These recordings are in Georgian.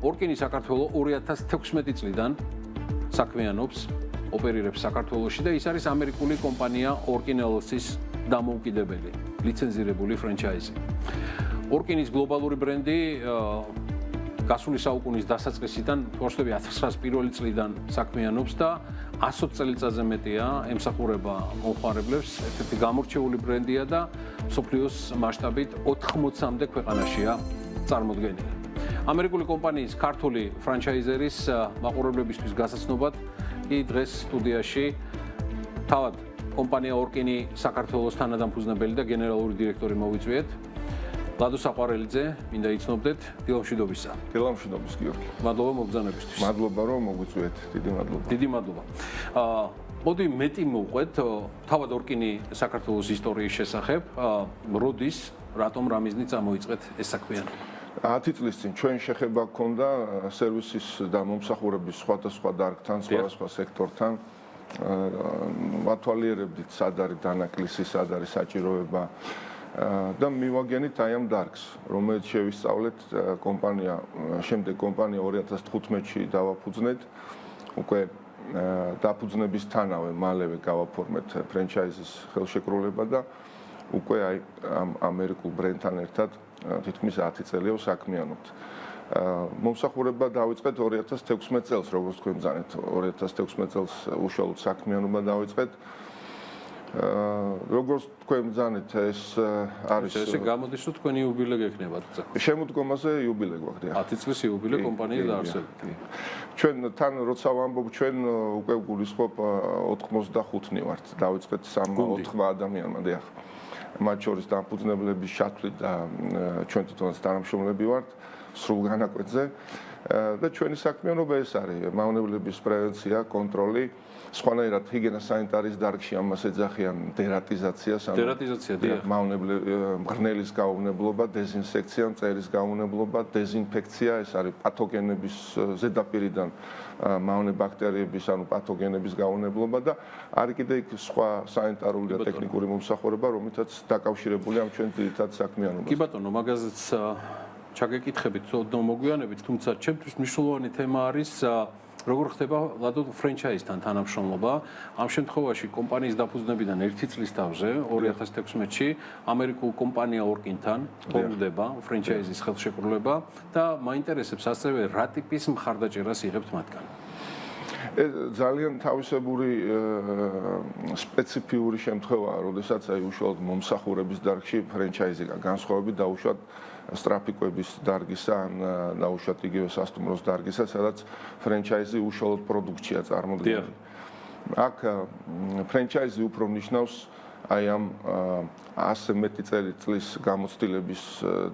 ორკინი საქართველოს 2016 წლიდან საქმიანობს, ოპერირებს საქართველოში და ის არის ამერიკული კომპანია Orkin LLC-ის დამოუკიდებელი, ლიცენზირებული ფრენჩაიზი. ორკინის გლობალური ბრენდი გასული საუკუნის დასაწყისიდან, თორსები 1901 წლიდან საქმიანობს და 120 წელიწადზე მეტია ემსახურება მომხმარებლებს, ერთ-ერთი გამორჩეული ბრენდია და მსოფლიოს მასშტაბით 80-მდე ქვეყანაშია წარმოდგენილი. ამერიკული კომპანიის ქართული ფრანჩაიზერის მაყურებლებისთვის გასაცნობად კი დღეს სტუდიაში თავად კომპანია ორკინი საქართველოს თანადამფუძნებელი და გენერალური დირექტორი მოვიწვიეთ. ლადო საყვარელიძე, მინდა იცნობდეთ, დილამშვიდობისა. დილამშვიდობის გიორგი. მადლობა მოგზაურობისთვის. მადლობა რომ მოგვიწვიეთ. დიდი მადლობა. დიდი მადლობა. მოდი მეტი მოვყვეთ თავად ორკინი საქართველოს ისტორიის შესახებ. როდის, რატომ რამიზნით წამოიწყეთ ეს საქმიანობა? 10 წლის წინ ჩვენ შეხება გქონდა სერვისის და მომსახურების სხვადასხვა დარგთან, სხვადასხვა სექტორთან. ვათვალიერებდით სად არის დანაკლისი, სად არის საჭიროება და მივაგენით აი ამ დარგს, რომელიც შევისწავლეთ კომპანია, შემდეგ კომპანია 2015-ში დავაფუძნეთ. უკვე დაფუძნებისთანავე მალევე გავაფორმეთ ფრენჩაიზის ხელშეკრულება და უკვე აი ამ ამერიკულ ბრენდთან ერთად თითქმის 10 წელია საქმიანობთ. მომსახურება დავიწყეთ 2016 წელს, როგორც თქვენ ბრძანეთ, 2016 წელს უშუალოდ საქმიანობა დავიწყეთ. როგორც თქვენ ბრძანეთ, ეს არის ესე გამოდის, რომ თქვენი იუბილე გექნებათ. შემოდგომაზე იუბილე გვაქვს. 10 წლის იუბილე კომპანიის დაარსებით. ჩვენ თან როცა ვამბობ, ჩვენ უკვე გულისხმობ 85-ნი ვართ. დავიწყეთ 3-4 ადამიანმა, დიახ. მათ შორის დამფუძნებლების ჩათვლით და ჩვენ თვითონაც თანამშრომლები ვართ სრულ განაკვეთზე და ჩვენი საქმიანობა ეს არის მავნებლების პრევენცია, კონტროლი, სხვანაირად ჰიგიენა სანიტარიის დარგში ამას ეძახიან დერატიზაცია, მღრღნელის გაუვნებლობა, დეზინსექცია, მწერის გაუვნებლობა, დეზინფექცია, ეს არის პათოგენების ზედაპირიდან მავნე ბაქტერიების, ანუ პათოგენების გაუვნებლობა და არის კიდე იქ სხვა სანიტარული და ტექნიკური მომსახურება, რომლითაც დაკავშირებულია ამ ჩვენ ძირითად საქმიანობას. კი ბატონო, მაგაზეც ჩაგეკითხებით, ოდნავ მოგვიანებით, თუმცა ჩემთვის მნიშვნელოვანი თემა არის როგორ ხდება ლადო ფრენჩაიზთან თანამშრომლობა. ამ შემთხვევაში კომპანიის დაფუძნებიდან 1 წლის თავზე 2016-ში ამერიკულ კომპანია ორკინთან თორდება ფრენჩაიზის ხელშეკრულება და მაინტერესებს ასევე რა ტიპის მხარდაჭერას იღებთ მათგან. ძალიან თავისებური სპეციფიური შემთხვევაა, როდესაც აი უშუალოდ მომსახურების დარგში ფრენჩაიზი განსხვავებით დაუშვათ სტრაფიკების დარგისა ან დაუშვათ იგივე სასტუმროს დარგისა, სადაც ფრენჩაიზი უშუალოდ პროდუქცია წარმოადგენს. აქ ფრენჩაიზი უფრო ნიშნავს აი ამ 100 მეტი წლის გამოცდილების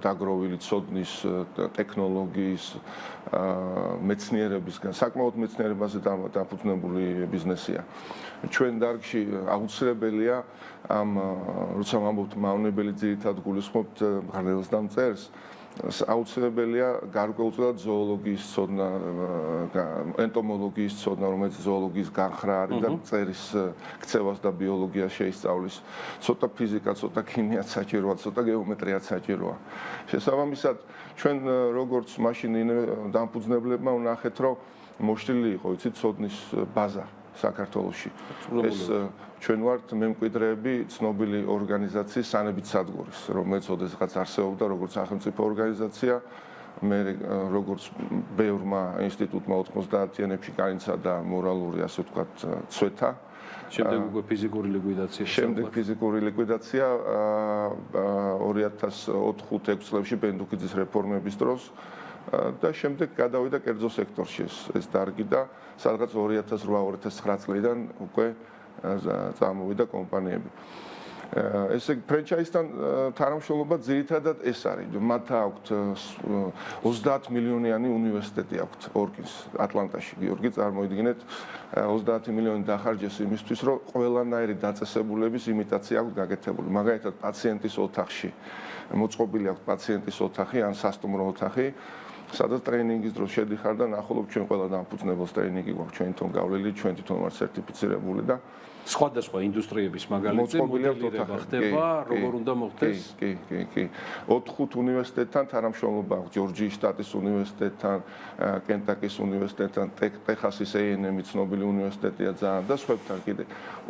დაგროვილი ცოდნის, ტექნოლოგიის, მეცნიერებისგან, საკმაოდ მეცნიერებაზე დაფუძნებული ბიზნესია. ჩვენ დარგში აუცილებელია ამ როცა ვამბობთ მავნებელი ძირითად გულისხმობთ მღრღნელს და მწერს, აუცილებელია გარკვეულწილად ზოოლოგიის ცოდნა, ენტომოლოგიის ცოდნა, რომელიც ზოოლოგიის განხრა არის და მწერის ქცევას და ბიოლოგიას შეისწავლის. ცოტა ფიზიკა, ცოტა ქიმიაც საჭიროა, ცოტა გეომეტრიაც საჭიროა. შესაბამისად, ჩვენ როგორც მაშინ დამფუძნებლებმა ვნახეთ, რომ მოშლილი იყო, იცით, ცოდნის ბაზა საქართველოში. ეს ჩვენ ვართ მემკვიდრეები ცნობილი ორგანიზაციის სანებით სადგურის, რომელიც ოდესღაც არსებობდა როგორც სახელმწიფო ორგანიზაცია, მე როგორც ბევრმა ინსტიტუტმა 90-იანებში განიცადა და მორალური, ასე ვთქვათ, ცვეთა. შემდეგ უკვე ფიზიკური ლიკვიდაცია. შემდეგ ფიზიკური ლიკვიდაცია 2004-5 წლებში ბენდუქიძის რეფორმების დროს და შემდეგ გადავიდა კერძო სექტორში ეს დარგი და სადღაც 2008-2009 წლიდან უკვე წამოვიდა კომპანიები. ესე ფრენჩაიზთან თანამშრომლობა ძირითადად ეს არის. მათ აქვთ 30 მილიონიანი უნივერსიტეტი აქვთ ორკინს ატლანტაში. გიორგი, წარმოიდგინეთ 30 მილიონი დახარჯეს იმისთვის, რომ ყველანაირი დაწესებულების იმიტაცია აქვთ გაკეთებული. მაგალითად, პაციენტის ოთახში მოწყობილი აქვს პაციენტის ოთახი ან სასტუმრო ოთახი, სადაც ტრეინინგის დროს შედიხარ და ნახულობ ჩვენ ყველა დამფუძნებელს ტრეინინგი გვაქვს ჩვენ თვითონ გავლილი, ჩვენ თვითონ ვართ სერტიფიცირებული და სხვადასხვა ინდუსტრიების მაგალითზე მოდელირება ხდება, როგორ უნდა მოხდეს? კი. 4-5 უნივერსიტეტთან თანამშრომლობა აქვს, ჯორჯიის შტატის უნივერსიტეტთან, კენტაკის უნივერსიტეტთან, ტეხასის A&M-ი ცნობილი უნივერსიტეტია ძალიან და სხვებთან კიდე.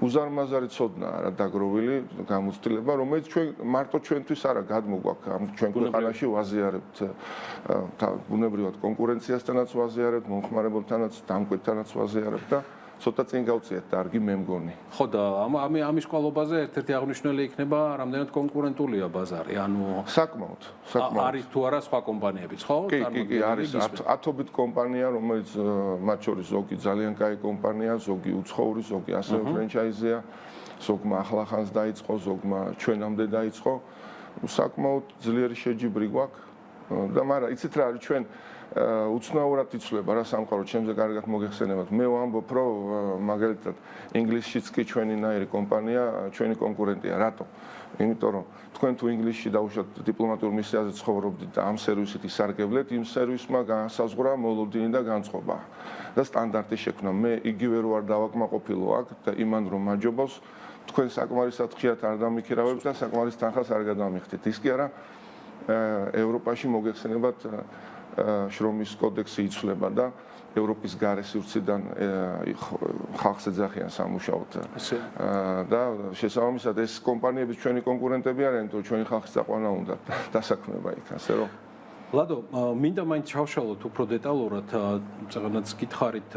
უზარმაზარი ცოდნაა რა დაგროვილი გამოცდილება, რომელიც ჩვენ მარტო ჩვენთვის არა გადმოგვაქვს, ჩვენ ქვეყანაში ვაზიარებთ ბუნებრივად კონკურენციასთანაც ვაზიარებთ, მომხმარებელთანაც, დამკვეთთანაც ვაზიარებთ და ცოტა წინ გავწიეთ დარგი მე მგონი. ხო და ამის ყვალობაზე ერთ-ერთი აღნიშნული იქნება რამდენად კონკურენტულია ბაზარი, ანუ საკმაოდ. არის თუ არა სხვა კომპანიებიც, ხო? კი, არის ათობით კომპანია, რომელიც მათ შორის ზოგი ძალიან კაი კომპანია, ზოგი უცხოური, ზოგი ასევე ფრენჩაიზია, ზოგმა ახლახანს დაიწყო, ზოგმა ჩვენამდე დაიწყო. საკმაოდ ძლიერი შეჯიბრი გვაქვს და მაგრამ იცით რა არის ჩვენ უცნაურად იცვლება რა სამყარო ჩემზე კარგად მოგეხსენებათ. მე ვამბობ, რომ მაგალითად ინგლისშიც კი ჩვენინაირი კომპანია, ჩვენი კონკურენტია. რატო? იმიტომ რომ თქვენ თუ ინგლისში დაუშვათ დიპლომატიურ მისიაზე ცხოვრობდით და ამ სერვისით ისარგებლეთ, იმ სერვისმა განსაზღვრა მოლოდინი და განწყობა და სტანდარტი შექმნა. მე იგივე რო არ დავაკმაყოფილო აქ და იმან რომ მაჯობოს, თქვენ საკმარისად ხშირად არ დამიქირავებთ და საკმარის თანხას არ გადამიხდით. ის კი არა ევროპაში მოგეხსენებათ შრომის კოდექსი იცვლება და ევროპის გარე სივრციდან ხალხს ეძახიან სამუშაოდ. და შესაბამისად ეს კომპანიები ჩვენი კონკურენტები არიან, თუ ჩვენი ხალხის წაყვანა უნდა დასაქმება იქ, ასე რომ ლადო, მინდა მაინც ჩავშალოთ უფრო დეტალურად, წეგანაც გითხარით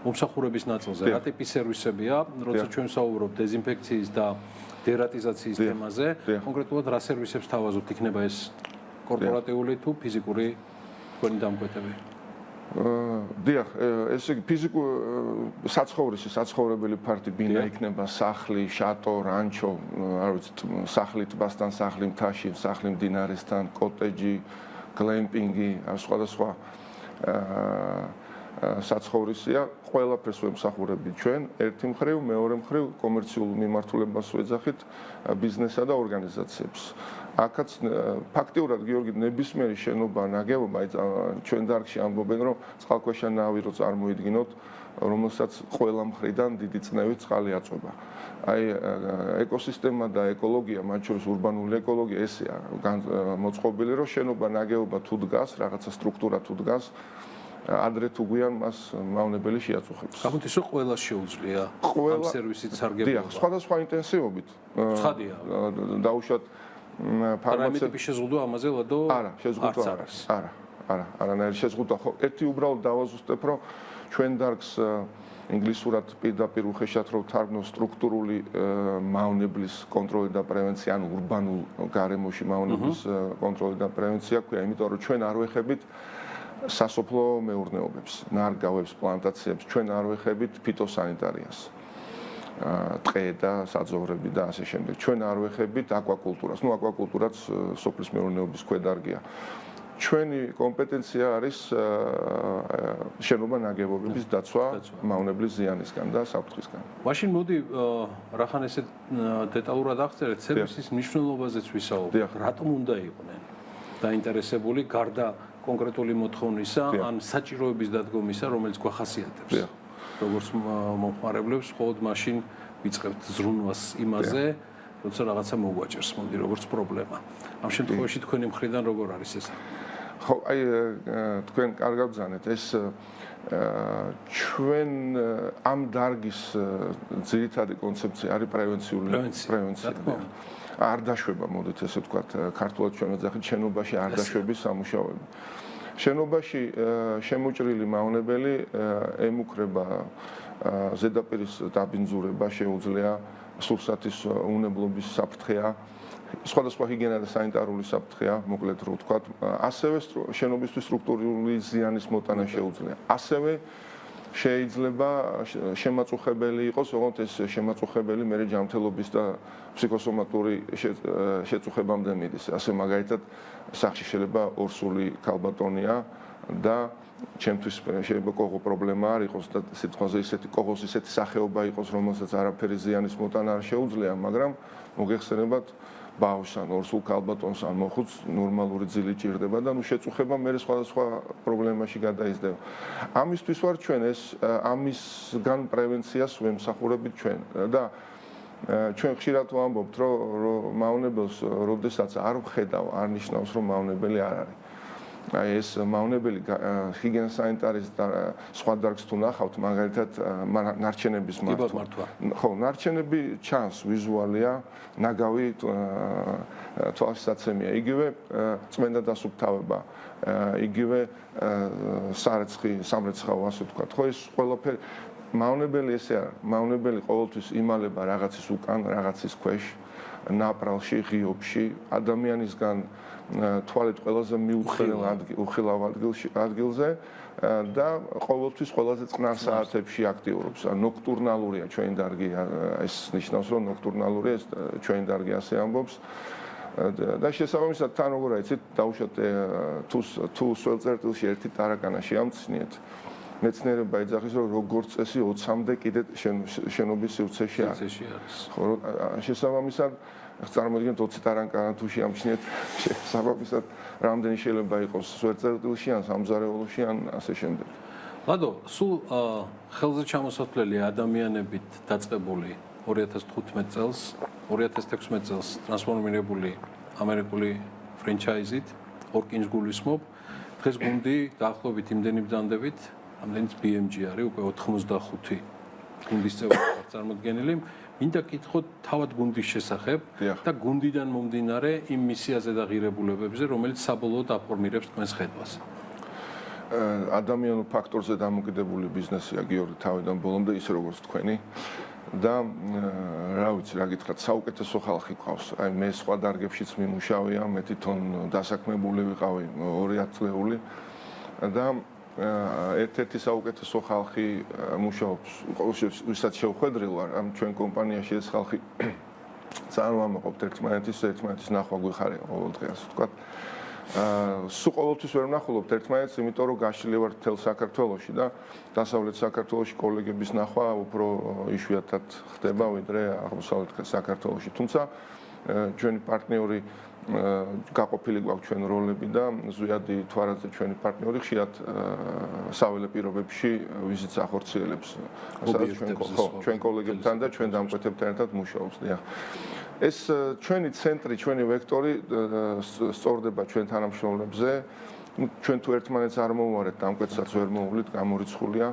მომსახურების ნაწილზე, რა ტიპის სერვისებია, როცა ჩვენ ვსაუბრობთ დეზინფექციის და დერატიზაციის თემაზე, კონკრეტულად რა სერვისებს თავაზობთ, იქნება ეს კორპორატიული თუ ფიზიკური თქვენი დამკვეთები? დიახ, ესე იგი ფიზიკური საცხოვრებელი ფართი ბინა იქნება სახლი, შატო, რანჩო, არ ვიცი, სახლი ტბასთან, სახლი მთაში, სახლი მდინარესთან, კოტეჯი, გლემპინგი, სხვადასხვა საცხოვრისია, ყველაფერს ვემსახურებით ჩვენ, ერთი მხრივ, მეორე მხრივ კომერციულ მიმართულებას ვეძახით ბიზნესსა და ორგანიზაციებს. აქაც ფაქტიურად გიორგი ნებისმიერი შენობა, ნაგებობა ჩვენ დარგში ამბობენ, რომ წყალქვეშა ნავი რო წარმოიდგინოთ, რომელსაც ყველა მხრიდან დიდი წნევით წყალი აწვება. აი ეკოსისტემა და ეკოლოგია, მათ შორის ურბანული ეკოლოგია ესეა მოწყობილი, რომ შენობა, ნაგებობა თუ დგას, რაღაცა სტრუქტურა თუ დგას, ადრე თუ გვიან მას მავნებელი შეაწუხებს. გამოდის რომ ყველა შეუძლია ამ სერვისით სარგებლობა. დიახ, სხვადასხვა ინტენსივობით. ცხადია. დაუშვათ ფარმაცევტების შეზღუდვა ამაზე ლადო არა, შეზღუდვა არა. არანაირი შეზღუდვა ხო. ერთი უბრალოდ დავაზუსტებ, რომ ჩვენ დარგს ინგლისურად პირდაპირ უხეშად რო თარგმნო სტრუქტურული მავნებლის კონტროლი და პრევენცია, ანუ ურბანულ გარემოში მავნებლის კონტროლი და პრევენცია ქვია, იმიტომ რომ ჩვენ არ ვეხებით სასოფლო მეურნეობებს, ნარგავებს, პლანტაციებს, ჩვენ არ ვეხებით ფიტოსანიტარიას. ტყე და საძოვრები და ასე შემდეგ. ჩვენ არ ვეხებით აკვაკულტურას. ნუ აკვაკულტურაც სოფლის მეურნეობის ქვედარგია. ჩვენი კომპეტენცია არის შენობა ნაგებობების დაცვა მავნებლის ზიანისგან და საფრთხისგან. მაშინ მოდი რახან ესე დეტალურად აღწერეთ სერვისის მნიშვნელობაზეც ვისაუბროთ. რატომ უნდა იყვნენ დაინტერესებული გარდა კონკრეტული მოთხოვნისა ან საჭიროების დადგომისა, რომელიც გვახასიათებს. როგორც მომხმარებლებს, მხოლოდ მაშინ ვიწყებთ ზრუნვას იმაზე, როცა რაღაცა მოგვაჭერს, მოდი როგორც პრობლემა. ამ შემთხვევაში თქვენი მხრიდან როგორ არის ეს? ხო, აი თქვენ კარგად ბრძანეთ, ეს ჩვენ ამ დარგის ძირითადი კონცეფცია არის პრევენცია. არ დაშვება, მოდით ესე ვთქვათ, ქართულად ჩვენ ვეძახით შენობაში არ დაშვების სამუშაოები. შენობაში შემოჭრილი მავნებელი ემუქრება ზედაპირის დაბინძურება, შეუძლია სურსათის უნებლობის საფრთხეა, სხვადასხვა ჰიგიენა და სანიტარული საფრთხეა, მოკლედ რო ვთქვათ, ასევე შენობისთვის სტრუქტურული ზიანის მოტანა შეუძლია. ასევე შეიძლება შემაწუხებელი იყოს, ოღონდ ეს შემაწუხებელი მე ჯანმრთელობის და ფსიქოსომატური შეწუხებამდე მიდის. ასე მაგალითად სახში შეიძლება ორსული ქალბატონია და ჩემთვის შეიძლება კოღო პრობლემა არ იყოს და სიტყვაზე კოღოს ისეთი სახეობა იყოს, რომელსაც არაფერი ზიანის მოტანა არ შეუძლია, მაგრამ მოგეხსენებათ ბავშვს ან ორ სულ ქალბატონს ან მოხუცს ნორმალური ძილი ჭირდება და შეწუხება მე სხვადასხვა პრობლემაში გადაიზრდება. ამისთვის ვარ ჩვენ ეს ამისგან პრევენციას ვემსახურებით ჩვენ და ჩვენ ხშირად ვამბობთ რომ მავნებელს როდესაც არ ვხედავ არ ნიშნავს რომ მავნებელი არ არის. აი ეს მავნებელი ჰიგიენა სანიტარის და სხვა დარგს თუ ნახავთ მაგალითად ნარჩენების მართვა. ხო, ნარჩენები ჩანს ვიზუალია, ნაგავი თვალსაცემია. იგივე წმენდა დასუფთავება, იგივე სამრეცხაო ასე ვთქვათ. ხო ეს ყველაფერი მავნებელი ესე არა. მავნებელი ყოველთვის იმალება რაღაცის უკან, რაღაცის ქვეშ, ნაპრალში, ღიობში, ადამიანისგან თვალეთ ყველაზე უხილავ ადგილზე და ყოველთვის ყველაზე წყნარ საათებში აქტიურობს. ნოქტურნალურია ჩვენი დარგი, ეს ნიშნავს რომ ნოქტურნალურია ჩვენი დარგი ასე ამბობს. და შესაბამისად თან როგორ აიცით დავუშვათ თუ სულ წერტილში ერთი ტარაკანა შეამცნიეთ მეცნიერება ეძახის რომ როგორც წესი 20-მდე კიდე შენობის სივრცეში არის. ხო, შესაბამისად წარმოიდგინეთ 20 ტარაკანა თუ შეამჩნიეთ შესაბამისად რამდენი შეიძლება იყოს სვერწერტილში ან სამზარეულოში ან ასე შემდეგ. ლადო, სულ ხელზე ჩამოსათვლელი ადამიანებით დაწყებული 2015 წელს, 2016 წელს ტრანსფორმირებული ამერიკული ფრენჩაიზით ორკინს გულისხმობ. დღეს გუნდი დაახლოებით იმდენი ბრძანდებით, რამდენიც BMG არის, უკვე 85 გუნდის წევრი წარმოდგენილი. მინდა კითხოთ თავად გუნდის შესახებ და გუნდიდან მომდინარე იმ მისიაზე და ღირებულებებზე, რომელიც საბოლოოდ აფორმირებს თქვენს ხედვას. ადამიანურ ფაქტორზე დამოკიდებული ბიზნესია გიორგი თავიდან ბოლომდე ისე როგორც თქვენი და რა ვიცი რა გითხრათ საუკეთესო ხალხი ყავს. აი მე სხვა დარგებშიც მიმუშავია, მე თვითონ დასაქმებული ვიყავი 2 წლეული და ერთ-ერთი საუკეთესო ხალხი მუშაობს, ვისაც შევხვედრილ ვარ ამ ჩვენ კომპანიაში ეს ხალხი წარმოვამაყობთ ერთმანეთის ნახვა გვიხარია ყოველ დღე ასე ვთქვათ. სულ ყოველთვის ვერ ვნახულობთ ერთმანეთს, იმიტომ რომ გაშლილი ვარ მთელ საქართველოში და დასავლეთ საქართველოში კოლეგების ნახვა უფრო იშვიათად ხდება ვიდრე აღმოსავლეთ საქართველოში. თუმცა ჩვენი პარტნიორი გაყოფილი გვაქვს ჩვენ როლები და ზვიადი თვარაძე ჩვენი პარტნიორი ხშირად საველე პირობებში ვიზიტს ახორციელებს. სადაც ჩვენ კოლეგებთან და ჩვენ დამკვეთებთან ერთად მუშაობს. ეს ჩვენი ცენტრი, ჩვენი ვექტორი სწორდება ჩვენ თანამშრომლებზე. ჩვენ თუ ერთმანეთს არ მოვუარეთ, დამკვეთსაც ვერ მოვulit, გამორიცხულია.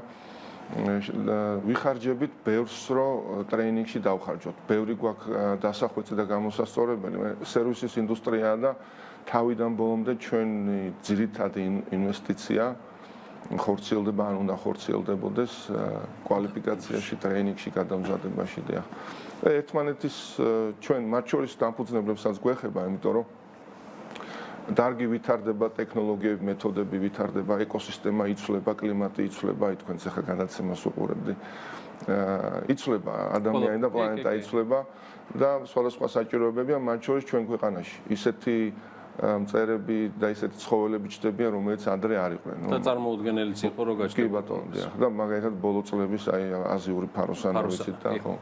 ვიხარჯებით ბევრს, რომ ტრეინინგში დავხარჯოთ. ბევრი გვაქვს დასახვეწი და გამოსასწორებელი. სერვისის ინდუსტრიაა და თავიდან ბოლომდე ჩვენი ძირითადი ინვესტიცია ხორციელდება, ან უნდა ხორციელდებოდეს კვალიფიკაციაში, ტრეინინგში, გადამზადებაში და ერთმანეთის ჩვენ მათ შორის დამფუძნებლებსაც გვეხება, იმიტომ რომ დარგი ვითარდება, ტექნოლოგიები, მეთოდები ვითარდება, ეკოსისტემა იცვლება, კლიმატი იცვლება, აი თქვენც ახლა გადაცემას უყურებდი. იცვლება ადამიანი და პლანეტა იცვლება და სხვადასხვა საჭიროებებია მათ შორის ჩვენ ქვეყანაში. ისეთი მწერები და ისეთი ცხოველები ჩნდებიან, რომელიც ადრე არ იყვნენ. და წარმოუდგენელიც იყო რომ გაჩნდა. კი ბატონო, და მაგალითად ბოლო წლების აი აზიური ფაროსანი ვიცით და ხო.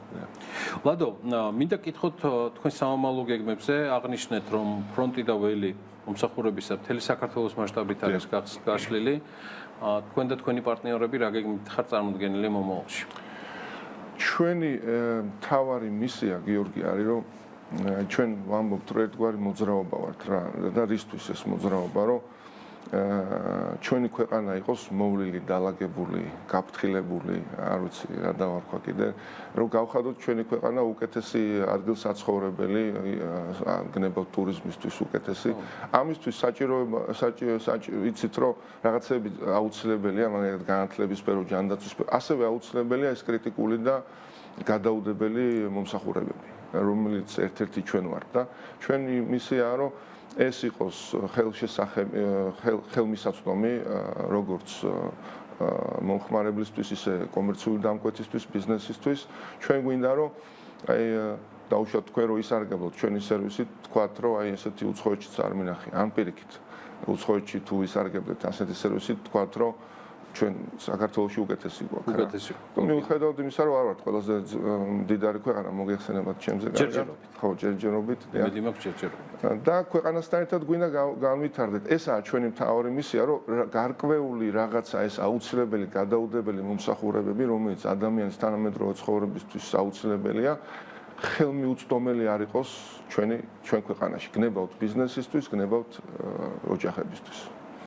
ლადო, მინდა კითხოთ თქვენ სამომავლო გეგმებზე, აღნიშნეთ რომ ფრონტი და ველი მომსახურებისა მთელი საქართველოს მასშტაბით არის გაშლილი. თქვენ და თქვენი პარტნიორები რა გეგმით ხარ წარმოდგენილი მომავალში? ჩვენი მთავარი მისია გიორგი არის რომ ჩვენ ვამბობთ რომ ერთგვარი მოძრაობა ვართ რა და რისთვის ეს მოძრაობა რომ ჩვენი ქვეყანა იყოს მოვლილი, დალაგებული, გაფრთხილებული, არ ვიცი რა დავარქვა კიდე, რომ გავხადოთ ჩვენი ქვეყანა უკეთესი ადგილსაცხოვრებელი, გნებავთ ტურიზმისთვის უკეთესი. ამისთვის იცით რომ რაღაცები აუცილებელია, მაგალითად განათლების სფერო, ჯანდაცვის სფერო, ასევე აუცილებელია ეს კრიტიკული და გადაუდებელი მომსახურებები, რომელიც ერთ-ერთი ჩვენ ვართ და ჩვენი მისიაა რომ ეს იყოს ხელმისაწვდომი როგორც მომხმარებლისთვის, ისე კომერციული დამკვეთისთვის, ბიზნესისთვის. ჩვენ გვინდა რომ აი დაუშვათ თქვენ რომ ისარგებლოთ ჩვენი სერვისით, თქვათ რომ აი ესეთი უცხოეთშიც არ მინახი, ან პირიქით. უცხოეთში თუ ისარგებლეთ ასეთი სერვისით, თქვათ რომ ჩვენ საქართველოში უკეთესი გვაქვს. უკეთესი. მიუხედავად იმისა, რომ არ ვართ ყველაზე მდიდარი ქვეყანა, მოგეხსენებათ ჩემზე კარგად. ხო, ჯერჯერობით. მედი მაქვს ჯერჯერობით. და ქვეყანასთან ერთად გვინდა განვითარდეთ. ესაა ჩვენი მთავარი მისია, რომ გარკვეული რაღაცა ეს აუცილებელი გადაუდებელი მომსახურებები, რომელიც ადამიანის თანამედროვე ცხოვრებისთვის აუცილებელია, ხელმიუწვდომელი არ იყოს ჩვენ ქვეყანაში. გნებავთ ბიზნესისთვის, გნებავთ ოჯახებისთვის.